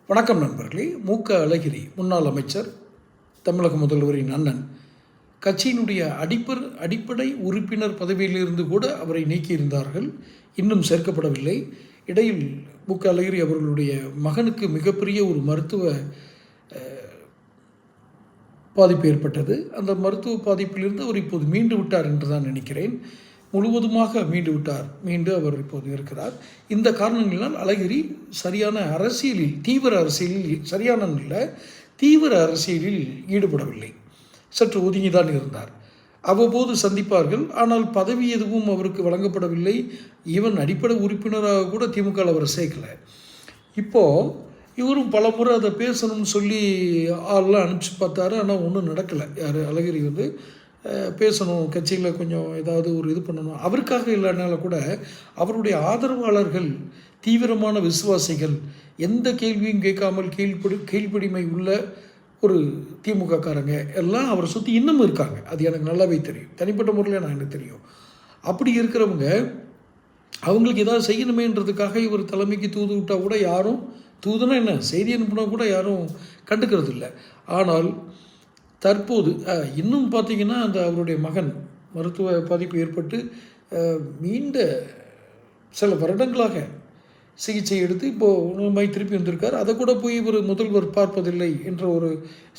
வணக்கம் நண்பர்களே. அழகிரி முன்னாள் அமைச்சர், தமிழக முதல்வரின் அண்ணன், கட்சியினுடைய அடிப்படை உறுப்பினர் பதவியிலிருந்து கூட அவரை நீக்கியிருந்தார்கள். இன்னும் சேர்க்கப்படவில்லை. இடையில் அழகிரி அவர்களுடைய மகனுக்கு மிகப்பெரிய ஒரு மருத்துவ பாதிப்பு ஏற்பட்டது. அந்த மருத்துவ பாதிப்பிலிருந்து அவர் இப்போது மீண்டு விட்டார் என்று தான் நினைக்கிறேன். முழுவதுமாக மீண்டு அவர் இப்போது இருக்கிறார். இந்த காரணங்களினால் அழகிரி சரியான அரசியலில், தீவிர அரசியலில் ஈடுபடவில்லை. சற்று ஒதுங்கிதான் இருந்தார். அவ்வப்போது சந்திப்பார்கள். ஆனால் பதவி எதுவும் அவருக்கு வழங்கப்படவில்லை. ஈவன் அடிப்படை உறுப்பினராக கூட திமுக அவரை சேர்க்கலை. இப்போது இவரும் பல முறை அதை பேசணும்னு சொல்லி ஆள்லாம் அனுப்பிச்சு பார்த்தாரு. ஆனால் ஒன்றும் நடக்கலை. அழகிரி பேசணும், கட்சியில் கொஞ்சம் ஏதாவது ஒரு இது பண்ணணும். அவருக்காக இல்லைனால கூட அவருடைய ஆதரவாளர்கள், தீவிரமான விசுவாசிகள், எந்த கேள்வியும் கேட்காமல் கீழ்ப்படிமை உள்ள ஒரு திமுககாரங்க எல்லாம் அவரை சுற்றி இன்னும் இருக்காங்க. அது எனக்கு நல்லாவே தெரியும். தனிப்பட்ட முறையில் எனக்கு தெரியும். அப்படி இருக்கிறவங்க அவங்களுக்கு ஏதாவது செய்யணுமேன்றதுக்காக இவர் தலைமைக்கு தூது விட்டால் கூட யாரும், தூதுனா என்ன, செய்தி அனுப்புனா கூட யாரும் கண்டுக்கிறது இல்லை. ஆனால் தற்போது இன்னும் பார்த்திங்கன்னா அந்த அவருடைய மகன் மருத்துவ பாதிப்பு ஏற்பட்டு நீண்ட சில வருடங்களாக சிகிச்சை எடுத்து இப்போது திருப்பி வந்திருக்கார். அதை கூட போய் ஒரு முதல்வர் பார்ப்பதில்லை என்ற ஒரு,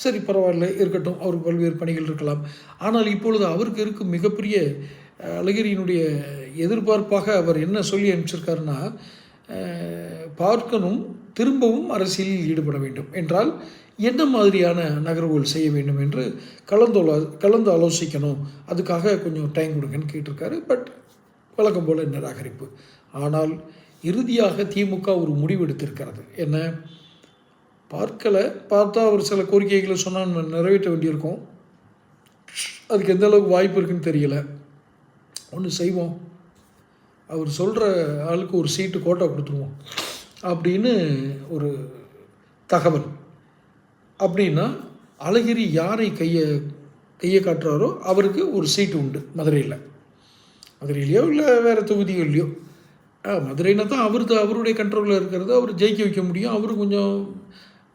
சரி பரவாயில்லை இருக்கட்டும், அவருக்கு பல்வேறு பணிகள் இருக்கலாம். ஆனால் இப்பொழுது அவருக்கு இருக்கும் மிகப்பெரிய அழகிரியினுடைய எதிர்பார்ப்பாக அவர் என்ன சொல்லி அனுப்பிச்சிருக்காருன்னா, பார்க்கணும், திரும்பவும் அரசியலில் ஈடுபட வேண்டும் என்றால் என்ன மாதிரியான நகர்வுகள் செய்ய வேண்டும் என்று கலந்து ஆலோசிக்கணும், அதுக்காக கொஞ்சம் டைம் கொடுங்கன்னு கேட்டிருக்காரு. பட் வழக்கம் போல் நிராகரிப்பு. ஆனால் இறுதியாக திமுக ஒரு முடிவு எடுத்திருக்கிறது. என்ன, பார்த்தா அவர் சில கோரிக்கைகளை சொன்னால் நிறைவேற்ற வேண்டியிருக்கும். அதுக்கு எந்த அளவுக்கு வாய்ப்பு இருக்குன்னு தெரியல. ஒன்று செய்வோம், அவர் சொல்கிற ஆளுக்கு ஒரு சீட்டு கோட்டா கொடுத்துருவோம் அப்படின்னு ஒரு தகவல். அப்படின்னா அழகிரி யாரை கையை காட்டுறாரோ அவருக்கு ஒரு சீட்டு உண்டு மதுரையிலையோ இல்லை வேறு தொகுதிகள்லையோ. மதுரைனா தான் அவருடைய கண்ட்ரோலில் இருக்கிறது, அவர் ஜெயிக்க வைக்க முடியும். அவரு கொஞ்சம்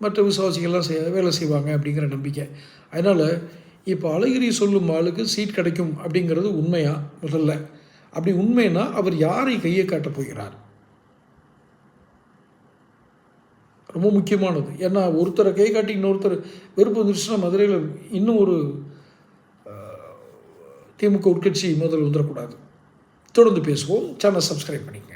மற்ற விசுவாசிகள்லாம் வேலை செய்வாங்க அப்படிங்கிற நம்பிக்கை. அதனால் இப்போ அழகிரி சொல்லும் ஆளுக்கு சீட் கிடைக்கும் அப்படிங்கிறது உண்மையா? முதல்ல அப்படி உண்மைன்னா அவர் யாரை கையை காட்டப் போகிறார்? ரொம்ப முக்கியமானது. ஏன்னா ஒருத்தரை கை காட்டி இன்னொருத்தர் வெறுப்பு வந்துருச்சுன்னா மதுரையில் இன்னும் ஒரு திமுக உட்கட்சி முதல் வந்துடக்கூடாது. தொடர்ந்து பேசுவோம். சேனல் சப்ஸ்கிரைப் பண்ணிக்கங்க.